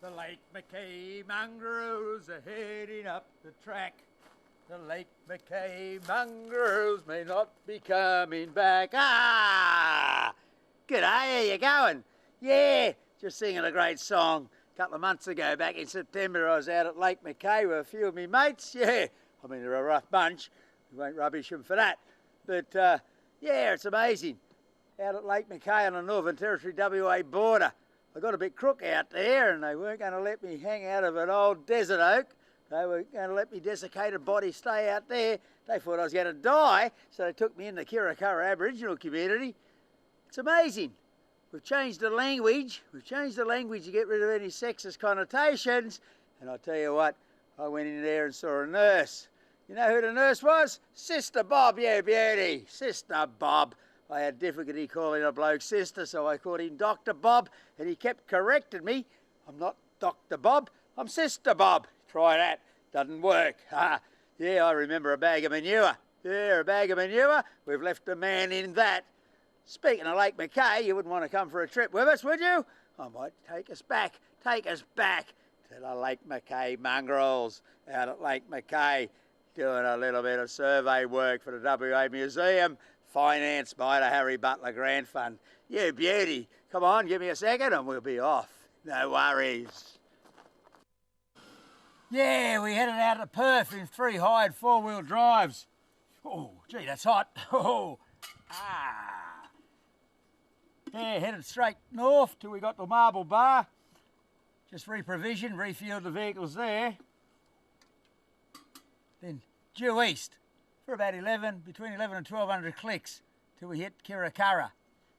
The Lake Mackay Mongrels are heading up the track. The Lake Mackay Mongrels may not be coming back. Ah! G'day, how you going? Yeah, just singing a great song. A couple of months ago, back in September, I was out at Lake Mackay with a few of me mates. Yeah, I mean, they're a rough bunch. We won't rubbish them for that. But, yeah, it's amazing. Out at Lake Mackay on the Northern Territory WA border. I got a bit crook out there and they weren't going to let me hang out of an old desert oak. They were going to let me desiccated body stay out there. They thought I was going to die, so they took me in the Kirakara Aboriginal community. It's amazing. We've changed the language. We've changed the language to get rid of any sexist connotations. And I tell you what, I went in there and saw a nurse. You know who the nurse was? Sister Bob, yeah, beauty. Sister Bob. I had difficulty calling a bloke sister, so I called him Dr. Bob, and he kept correcting me. I'm not Dr. Bob, I'm Sister Bob. Try that, doesn't work. Yeah, I remember a bag of manure. Yeah, a bag of manure. We've left a man in that. Speaking of Lake Mackay, you wouldn't want to come for a trip with us, would you? I might take us back to the Lake Mackay Mongrels out at Lake Mackay, doing a little bit of survey work for the WA Museum, financed by the Harry Butler Grant Fund. You beauty. Come on, give me a second and we'll be off. No worries. Yeah, we headed out to Perth in 3 hired 4-wheel drives. Oh, gee, that's hot. Oh, ah. Yeah, headed straight north till we got to Marble Bar. Just reprovisioned, refueled the vehicles there. Then due east for about between 11 and 1200 clicks till we hit Kirakara.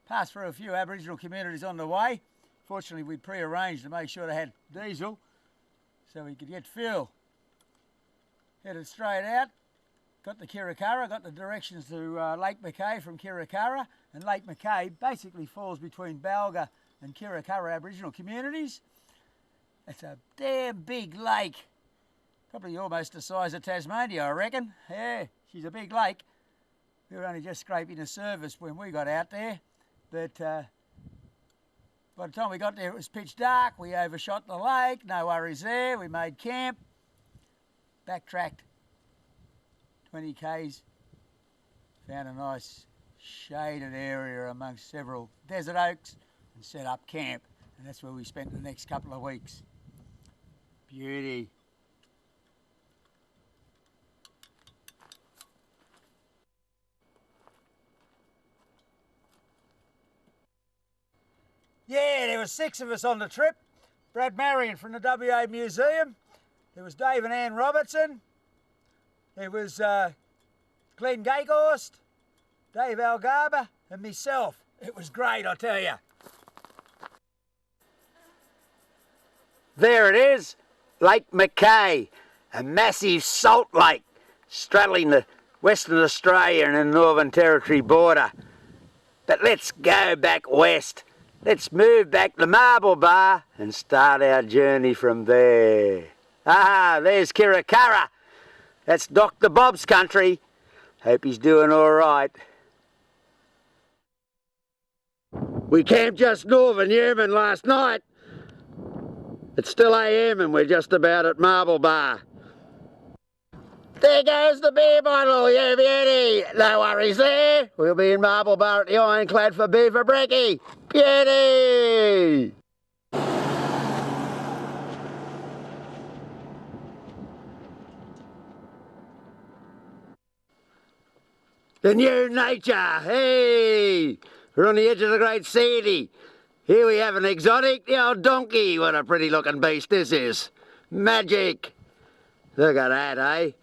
Passed through a few Aboriginal communities on the way. Fortunately, we'd pre-arranged to make sure they had diesel so we could get fuel. Headed straight out, got to Kirakara, got the directions to Lake Mackay from Kirakara, and Lake Mackay basically falls between Balga and Kirakara Aboriginal communities. It's a damn big lake. Probably almost the size of Tasmania, I reckon. Yeah, she's a big lake. We were only just scraping the surface when we got out there. But by the time we got there, it was pitch dark. We overshot the lake, no worries there. We made camp, backtracked 20 k's, found a nice shaded area amongst several desert oaks and set up camp. And that's where we spent the next couple of weeks. Beauty. Yeah, there were 6 of us on the trip. Brad Marion from the WA Museum. There was Dave and Ann Robertson. There was Glenn Gayhorst, Dave Algarba and myself. It was great, I tell you. There it is, Lake Mackay, a massive salt lake straddling the Western Australia and the Northern Territory border. But let's go back west. Let's move back to Marble Bar and start our journey from there. Ah, there's Kirakara. That's Dr. Bob's country. Hope he's doing all right. We camped just north of Newman last night. It's still AM and we're just about at Marble Bar. There goes the beer bottle, you beauty. No worries there. We'll be in Marble Bar at the Ironclad for beer for brekkie. Beauty! The new nature, hey! We're on the edge of the Great Sandy. Here we have an exotic, the old donkey. What a pretty looking beast this is. Magic. Look at that, eh?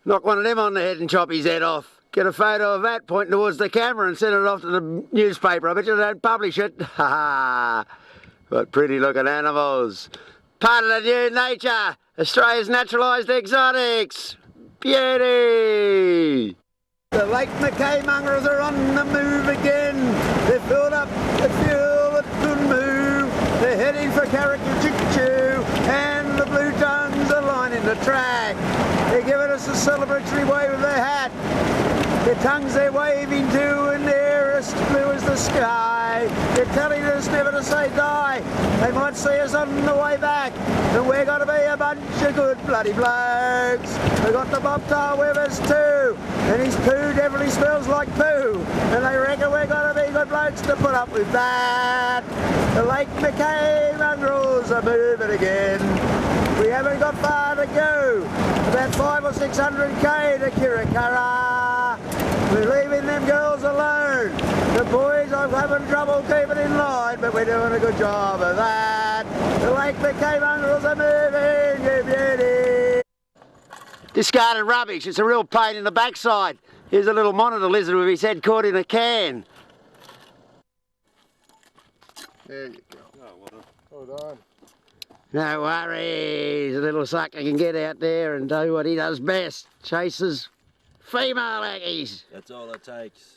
Knock one of them on the head and chop his head off. Get a photo of that, point towards the camera and send it off to the newspaper. I bet you they don't publish it. Ha ha! What pretty looking animals. Part of the new nature. Australia's naturalised exotics. Beauty! The Lake Mackay Mongrels are on the move again. They've filled up the fuel that couldn't move. They're heading for Carrick-a-Choo-Choo and the blue tongues are lining the track. They're giving us a celebratory wave of their hat. Their tongues they're waving to and they're west, blue as the sky. They're telling us never to say die. They might see us on the way back, and we're going to be a bunch of good bloody blokes. We've got the bobtail with us too, and his poo definitely smells like poo, and they reckon we're going to be good blokes to put up with that. The Lake Mackay mongrels are moving again. We haven't got far to go, about 500 or 600 k to Kirakara. We're leaving them girls alone. The boys are having trouble keeping in line, but we're doing a good job of that. The Lake Mackay mongrels are moving, you beauty. Discarded rubbish, it's a real pain in the backside. Here's a little monitor lizard with his head caught in a can. There you go. Oh, well done. No worries, the little sucker can get out there and do what he does best. Chases female aggies. That's all it takes.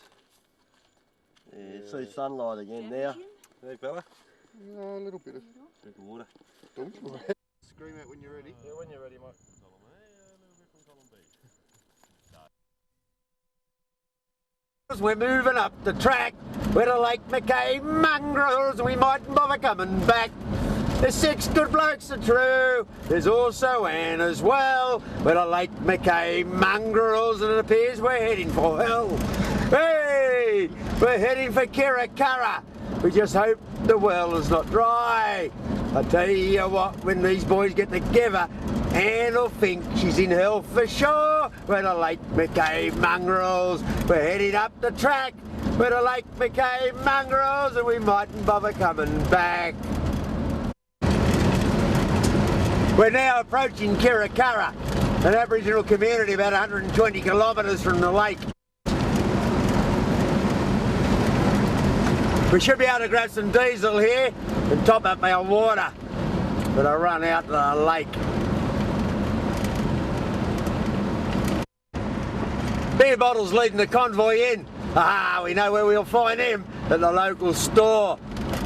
Yeah, see sunlight again now. Hey fella? No, a little bit of water. Scream out when you're ready. Yeah, when you're ready, mate. We're moving up the track. We're the Lake Mackay mongrels. We mightn't bother coming back. There's 6 good blokes are true. There's also Anne as well. We're the Lake Mackay mongrels, and it appears we're heading for hell. Hey, we're heading for Kirakara. We just hope the well is not dry. I tell you what, when these boys get together, Anne will think she's in hell for sure. We're the Lake Mackay mongrels. We're heading up the track. We're the Lake Mackay mongrels, and we mightn't bother coming back. We're now approaching Kirakara, an Aboriginal community about 120 kilometres from the lake. We should be able to grab some diesel here and top up our water, but I'll run out to the lake. Beer bottles leading the convoy in. Ah, we know where we'll find him, at the local store.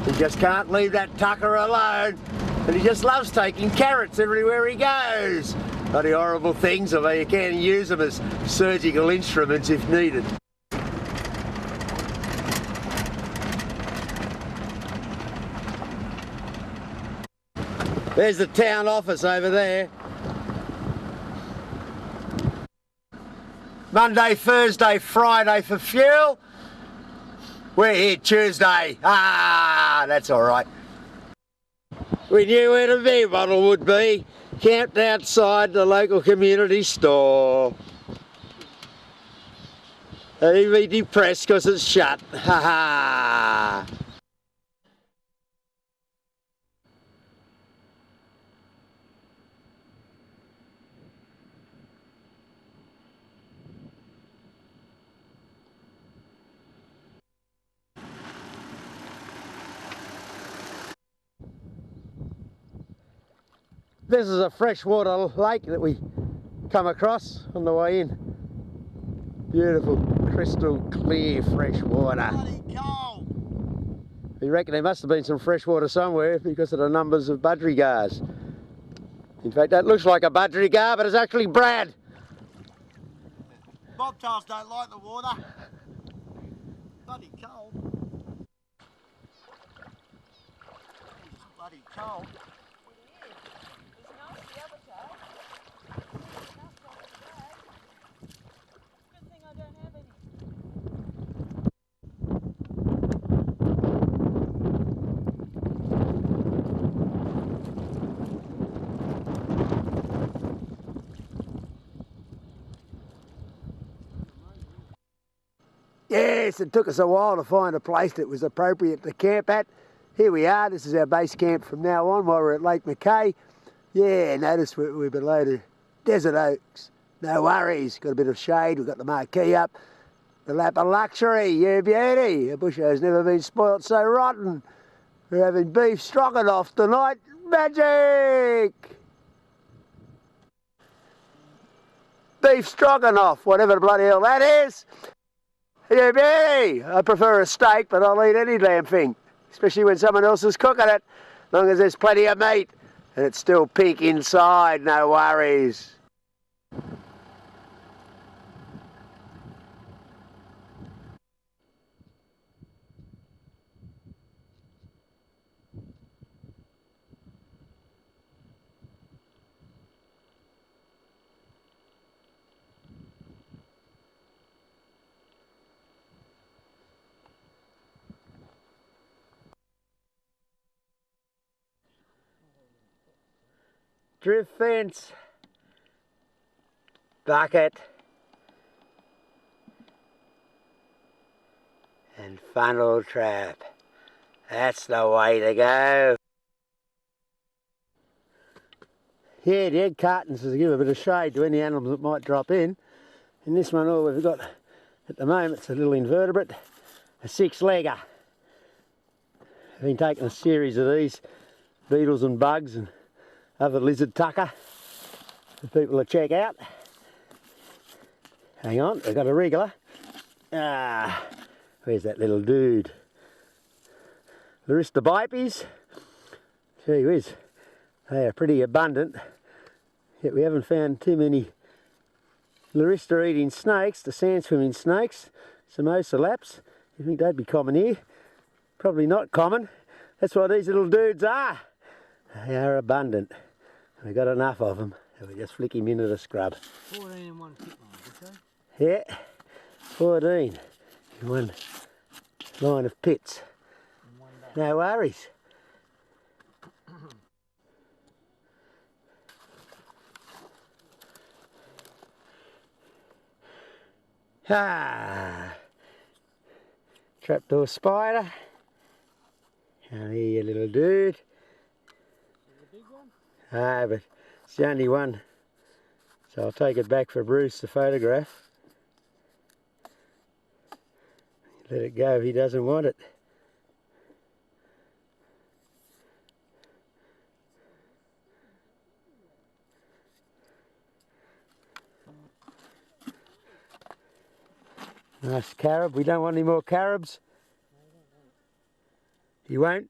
We just can't leave that tucker alone. And he just loves taking carrots everywhere he goes. Bloody horrible things, although you can use them as surgical instruments if needed. There's the town office over there. Monday, Thursday, Friday for fuel. We're here Tuesday. Ah, that's all right. We knew where the beer bottle would be, camped outside the local community store. And he'd be depressed because it's shut. Ha ha! This is a freshwater lake that we come across on the way in. Beautiful, crystal clear fresh water. Bloody cold! You reckon there must have been some fresh water somewhere because of the numbers of budgerigars. In fact, that looks like a budgerigar, but it's actually Brad. Bobtails don't like the water. Bloody cold. It's bloody cold. Yes, it took us a while to find a place that was appropriate to camp at. Here we are, this is our base camp from now on while we're at Lake Mackay. Yeah, notice we're below the desert oaks. No worries, got a bit of shade, we've got the marquee up. The lap of luxury, you beauty. A Busho's never been spoilt so rotten. We're having beef stroganoff tonight. Magic! Beef stroganoff, whatever the bloody hell that is. You beauty! I prefer a steak, but I'll eat any damn thing. Especially when someone else is cooking it. As long as there's plenty of meat. And it's still pink inside, no worries. drift fence, bucket, and funnel trap. That's the way to go. Yeah, the egg cartons is to give a bit of shade to any animals that might drop in. And this one, all we've got at the moment, it's a little invertebrate, a 6-legger. I've been taking a series of these beetles and bugs and other lizard tucker for people to check out. Hang on, I've got a wriggler. Ah, where's that little dude? Laristobipes. Gee whiz, they are pretty abundant, yet we haven't found too many Larista eating snakes, the sand swimming snakes, some ocelops. You think they'd be common here? Probably not common. That's what these little dudes are. They are abundant. We've got enough of them, so we just flick him into the scrub. 14 in one pit line, okay? Yeah, 14 in one line of pits. No worries. Ah, trapdoor spider. Come here, you little dude. Ah, but it's the only one, so I'll take it back for Bruce to photograph. Let it go if he doesn't want it. Nice carob. We don't want any more carobs. You won't?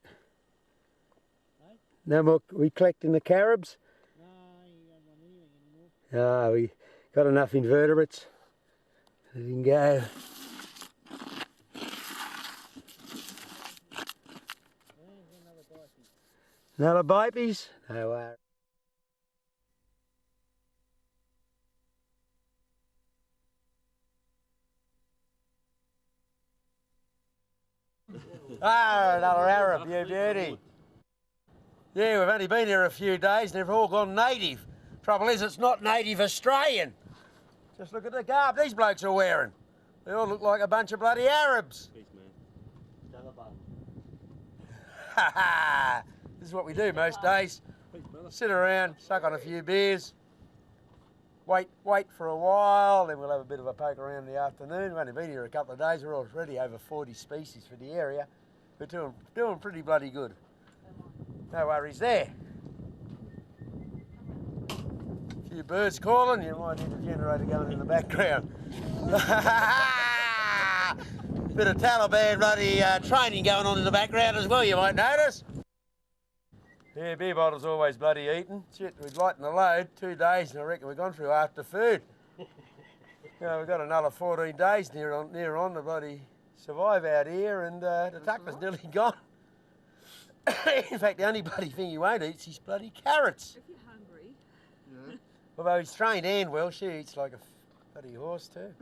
No more. We collecting the carobs? No, you don't want anything anymore. Ah, we got enough invertebrates. Let him go. Another bipies? No worries. Ah, another Arab, you beauty. Yeah, we've only been here a few days and they've all gone native. Trouble is, it's not native Australian. Just look at the garb these blokes are wearing. They all look like a bunch of bloody Arabs. Peace, man. Ha ha! This is what we do most days. Sit around, suck on a few beers, wait for a while, then we'll have a bit of a poke around in the afternoon. We've only been here a couple of days. We're already over 40 species for the area. We're doing pretty bloody good. No worries there. A few birds calling, you might hear the generator going in the background. Bit of Taliban bloody training going on in the background as well, you might notice. Yeah, beer bottles always bloody eating. Shit, we'd lighten the load 2 days and I reckon we've gone through after food. You know, we've got another 14 days near on to bloody survive out here and the tucker's nearly gone. In fact, the only bloody thing he won't eat is his bloody carrots. If you're hungry. Yeah. Although he's trained Anne well, she eats like a bloody horse too.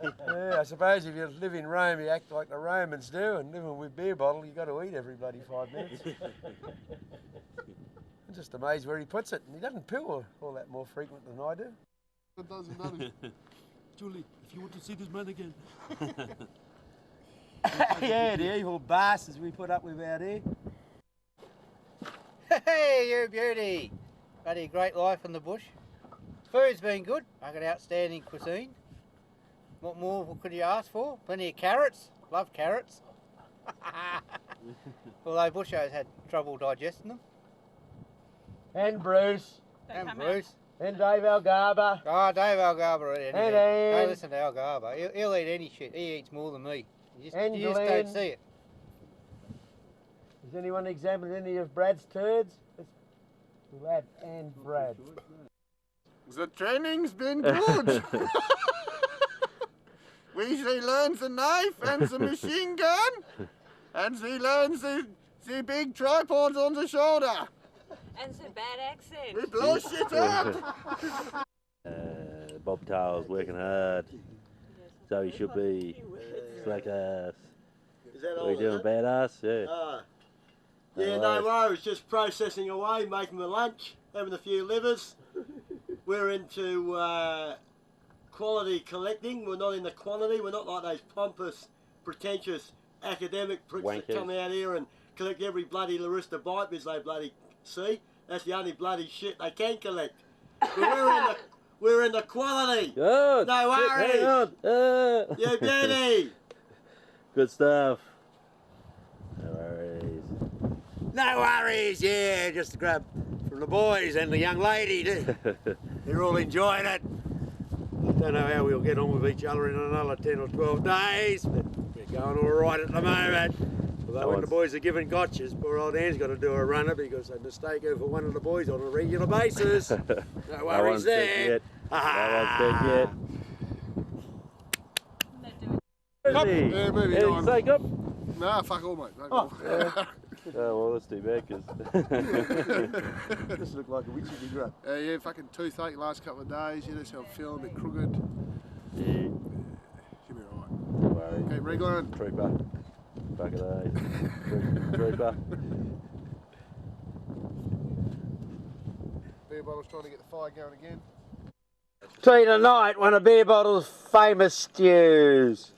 Yeah, I suppose if you live in Rome, you act like the Romans do, and living with beer bottle, you've got to eat every bloody 5 minutes. I'm just amazed where he puts it, and he doesn't poo all that more frequent than I do. It doesn't matter. Julie, if you want to see this man again. Yeah, the evil bastards we put up with out here. Hey, you beauty! Had a great life in the bush. Food's been good. I got outstanding cuisine. What more could you ask for? Plenty of carrots. Love carrots. Although Busho's had trouble digesting them. And Bruce. And Bruce. And Dave Algarba. Oh, Dave Algarba will eat anything. And Ann. Don't listen to Algarba. He'll eat any shit. He eats more than me. You just don't Glenn. see it. Has anyone examined any of Brad's turds? Brad and Brad. The training's been good. We learns the knife and the machine gun, and they learns the big tripods on the shoulder. And the bad accent. We blow shit up. Bobtail's working hard. So he should be slack ass. Is that What are you doing, badass? Yeah. Yeah, no worries. Just processing away, making the lunch, having a few livers. We're into quality collecting. We're not into quantity. We're not like those pompous, pretentious academic pricks that come out here and collect every bloody Larista bite because they bloody see. That's the only bloody shit they can collect. But we're in the quality. Good. No worries. You beauty. Good stuff. No worries. No worries, yeah, just to grab from the boys and the young lady. They're all enjoying it. Don't know how we'll get on with each other in another 10 or 12 days, but we're going all right at the moment. Although when the boys are given gotchas, poor old Anne's got to do a runner because they mistake her for one of the boys on a regular basis. No worries there. No one's dead yet. Yeah, moving on. Say up. Nah, fuck all, mate. Oh, well, that's too bad because This looks like a witchy big rub. Yeah, fucking toothache last couple of days. Yeah, that's how I'm feeling, a bit crooked. yeah, Should be alright. no worries. Keep wriggling. Trooper. Fucking A. Trooper. Beer bottle's trying to get the fire going again. Tea tonight, one of Beer Bottle's famous stews.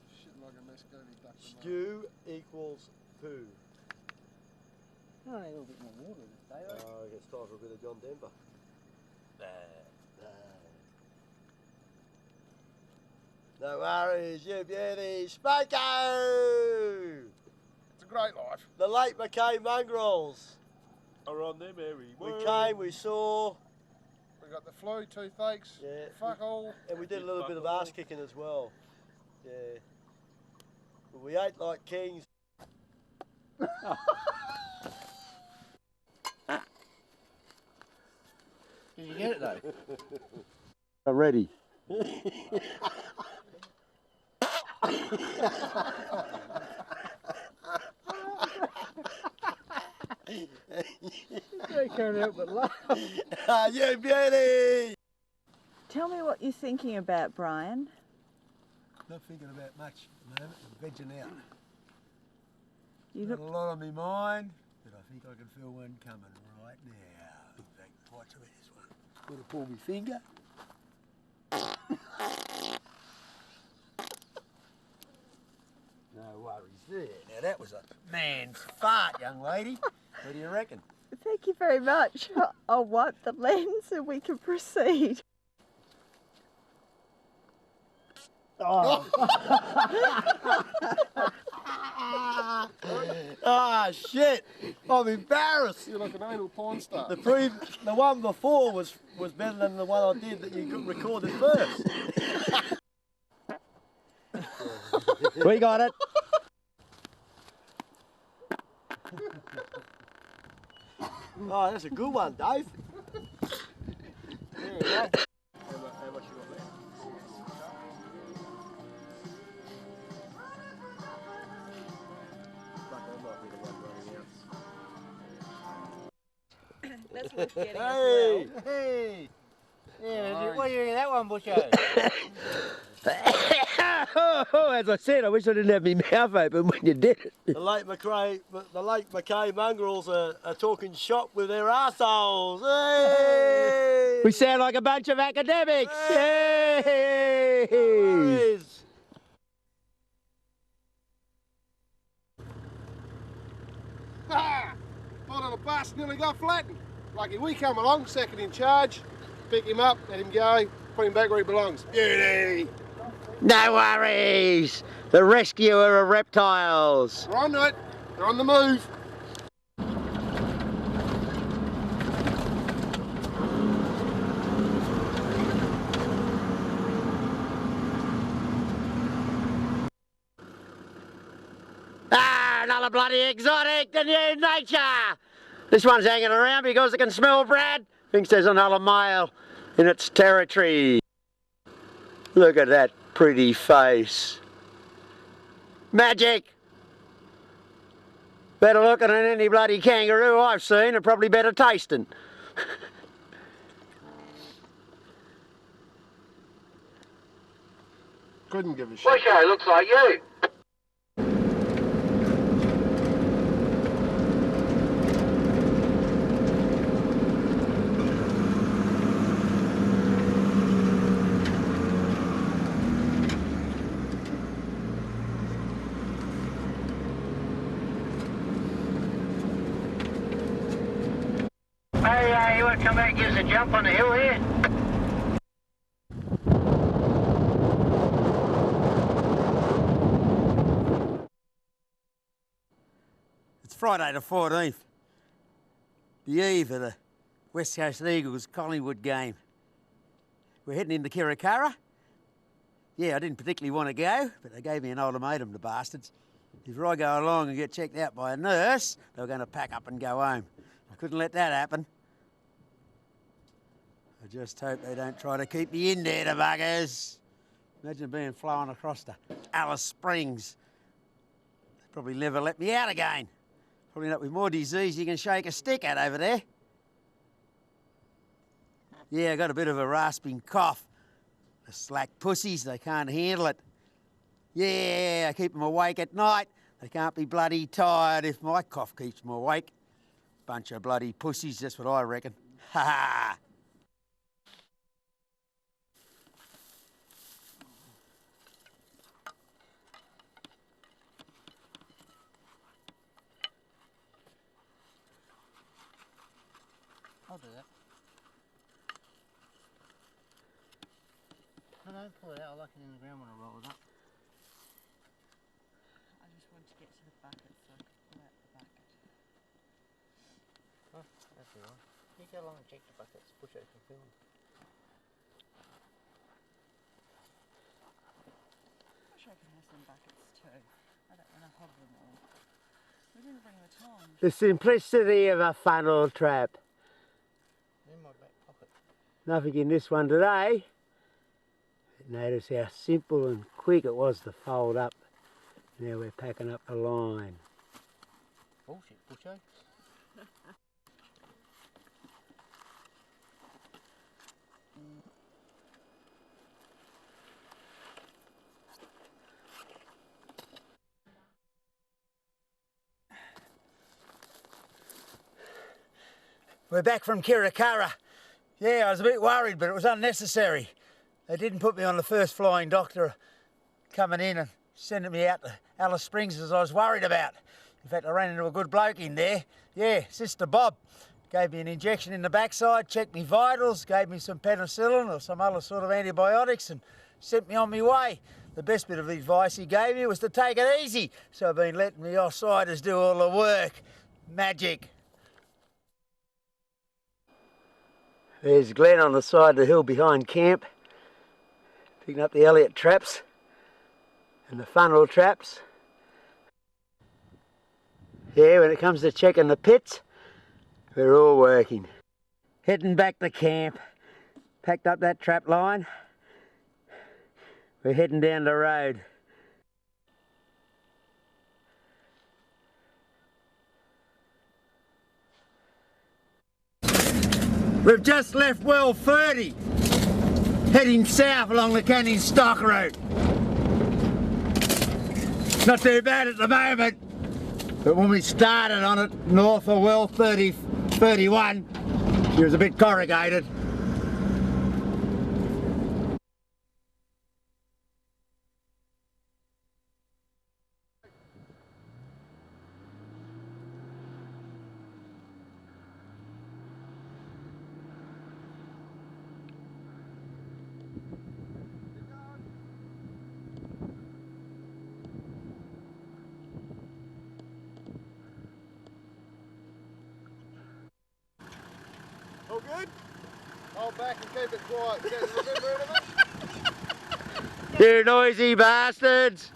Shit like a masconi duck. Stew equals poo. Oh, a little bit more water this day, right? Oh, it's time for a bit of John Denver. No worries, you beauty. Spoko! It's a great life. The Lake Mackay Mongrels. Are on them every We came, we saw, We got the flu, toothaches, yeah, fuck all. and we did a little bit of ass kicking as well. Yeah. But we ate like kings. Did you get it though? I'm ready. I can't help but laugh. You beauty! Tell me what you're thinking about, Brian. Not thinking about much at the moment. I'm vegging out. You Got look a lot on my mind, but I think I can feel one coming right now. In fact, watch me this one. Gotta pull my finger. No worries there. Now that was a man's fart, young lady. What do you reckon? Thank you very much. I'll wipe the lens and we can proceed. Oh. Ah, shit! I'm embarrassed. You're like an anal porn star. The one before was better than the one I did that you recorded first. We got it. Oh, that's a good one, Dave. There you go. How much you got there? Fuck, I might be the one running out. That's worth getting Hey! as well. Hey! Yeah, what do you think of that one, Busho? As I said, I wish I didn't have my mouth open when you did it. The Lake Mackay Mongrels are talking shop with their arseholes. Hey! We sound like a bunch of academics. Hey! Boys. Ah! Bottom of the bus nearly got flattened. Lucky we come along, second in charge, pick him up, let him go, put him back where he belongs. Beauty! No worries. The rescuer of reptiles. We're on it. They're on the move. Ah, another bloody exotic, the new nature. This one's hanging around because it can smell Brad. Thinks there's another male in its territory. Look at that pretty face. Magic. Better looking than any bloody kangaroo I've seen and probably better tasting. Couldn't give a shit. Busho looks like you. want to come out and give us a jump on the hill here? It's Friday the 14th, the eve of the West Coast Eagles Collingwood game. We're heading into Kirakara. Yeah, I didn't particularly want to go, but they gave me an ultimatum, the bastards. If I go along and get checked out by a nurse, they were going to pack up and go home. I couldn't let that happen. I just hope they don't try to keep me in there, the buggers. Imagine being flown across to Alice Springs. They'd probably never let me out again. Probably not with more disease you can shake a stick at over there. Yeah, I got a bit of a rasping cough. The slack pussies, they can't handle it. Yeah, I keep them awake at night. They can't be bloody tired if my cough keeps them awake. Bunch of bloody pussies, that's what I reckon. Ha ha! I'll do that. No, don't pull it out. I like it in the ground when I roll it up. I just want to get to the bucket so I can pull out the bucket. Oh, that's all right. You go along and check the buckets. Push it to fill them. I wish I could have some buckets too. I don't want to hog them all. We didn't bring the tongs. The simplicity of a funnel trap. In my back pocket. Nothing in this one today. Notice how simple and quick it was to fold up. Now we're packing up the line. Bullshit, Busho. We're back from Kirakara. Yeah, I was a bit worried, but it was unnecessary. They didn't put me on the first flying doctor coming in and sending me out to Alice Springs as I was worried about. In fact, I ran into a good bloke in there. Yeah, Sister Bob. Gave me an injection in the backside, checked me vitals, gave me some penicillin or some other sort of antibiotics and sent me on my way. The best bit of advice he gave me was to take it easy. So I've been letting the offsiders do all the work. Magic. There's Glenn on the side of the hill behind camp, picking up the Elliott traps and the funnel traps. Yeah, when it comes to checking the pits, we're all working. Heading back to camp, packed up that trap line. We're heading down the road. We've just left well 30, heading south along the Canning Stock Route. Not too bad at the moment, but when we started on it north of well 31, she was a bit corrugated. All good? Hold back and keep it quiet. Get a little bit rid of it. You noisy bastards!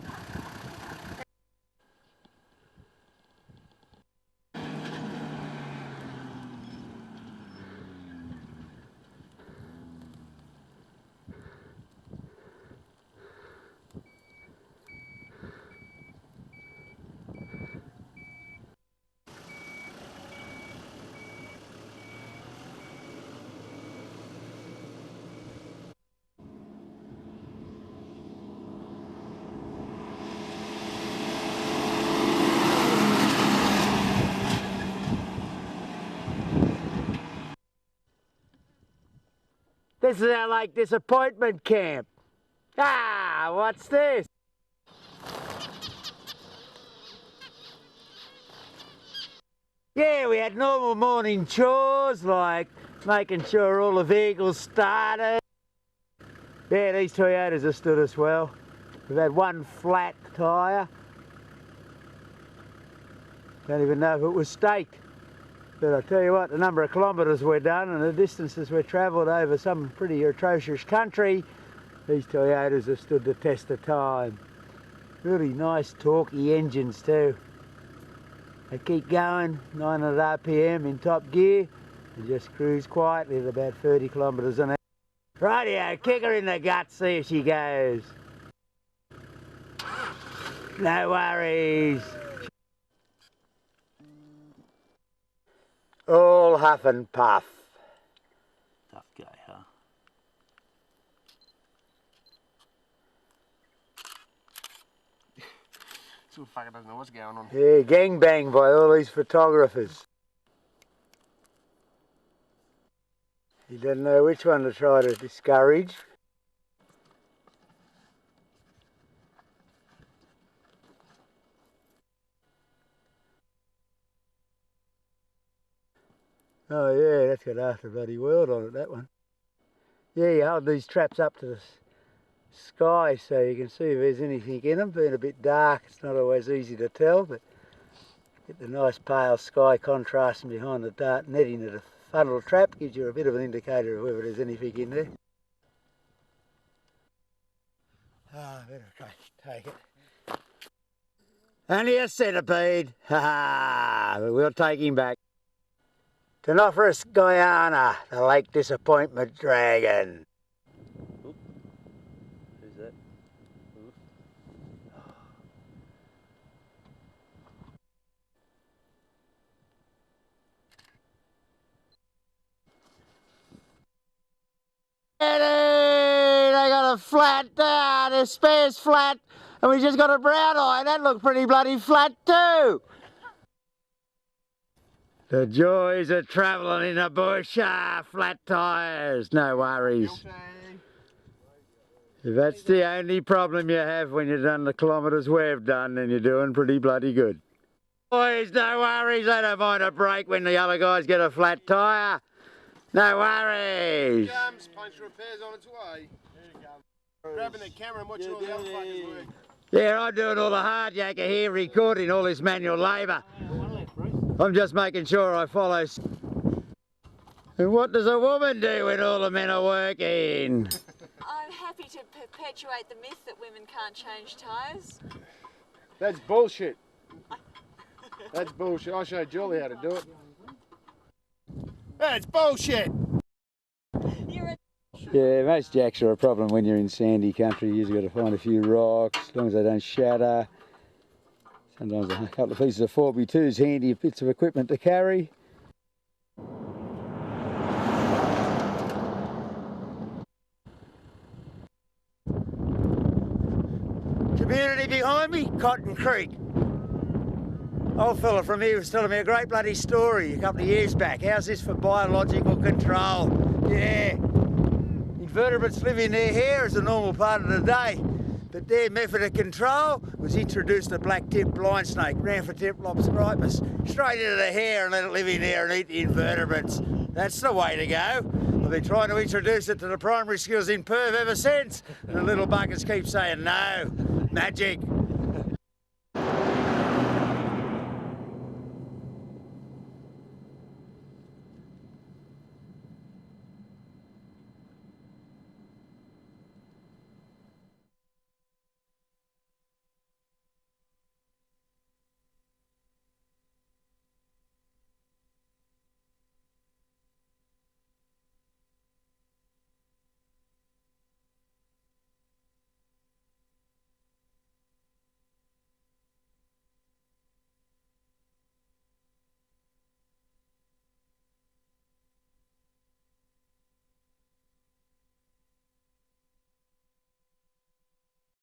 This is our like disappointment camp. Ah, what's this? Yeah, we had normal morning chores like making sure all the vehicles started. Yeah, these Toyotas have stood us well. We've had one flat tyre. Don't even know if it was staked. But I tell you what, the number of kilometres we've done and the distances we've travelled over some pretty atrocious country, these Toyotas have stood the test of time. Really nice torquey engines too. They keep going, 900 RPM in top gear, and just cruise quietly at about 30 kilometres an hour. Rightio, kick her in the gut, see if she goes. No worries. All huff and puff. Tough guy, huh? Still fucking doesn't know what's going on. Yeah, gangbang by all these photographers. He doesn't know which one to try to discourage. Oh yeah, that's got half the bloody world on it, that one. Yeah, you hold these traps up to the sky so you can see if there's anything in them. Being a bit dark, it's not always easy to tell, but get the nice pale sky contrasting behind the dark netting of the funnel trap gives you a bit of an indicator of whether there's anything in there. Ah, better take it. Only a centipede, ha ha, but we'll take him back. Tenephorus Guyana, the Lake Disappointment Dragon. Oop. Who's that? Oop. They got a flat, the spare's flat, and we just got a brown eye. That looked pretty bloody flat too. The joys of travelling in the bush, flat tyres, no worries. If that's the only problem you have when you've done the kilometres we've done, then you're doing pretty bloody good. Boys, no worries, they don't mind a break when the other guys get a flat tyre. No worries. Here it comes, puncture repairs on its way. Grabbing the camera and watching all the other fuckers work. Yeah, I'm doing all the hard yakka here, recording all this manual labour. I'm just making sure I follow. And what does a woman do when all the men are working? I'm happy to perpetuate the myth that women can't change tyres. That's bullshit. That's bullshit. I'll show Julie how to do it. That's bullshit. You're a Yeah, most jacks are a problem when you're in sandy country. You've got to find a few rocks, as long as they don't shatter. Sometimes a couple of pieces of 4x2's handy bits of equipment to carry. Community behind me, Cotton Creek. Old fella from here was telling me a great bloody story a couple of years back. How's this for biological control? Yeah. Invertebrates live in their hair as a normal part of the day, but their method of control was introduce the black-tipped blind snake, Ramphotiplops gripus, straight into the hair and let it live in there and eat the invertebrates. That's the way to go. I've been trying to introduce it to the primary schools in Perth ever since, and the little buggers keep saying no. Magic.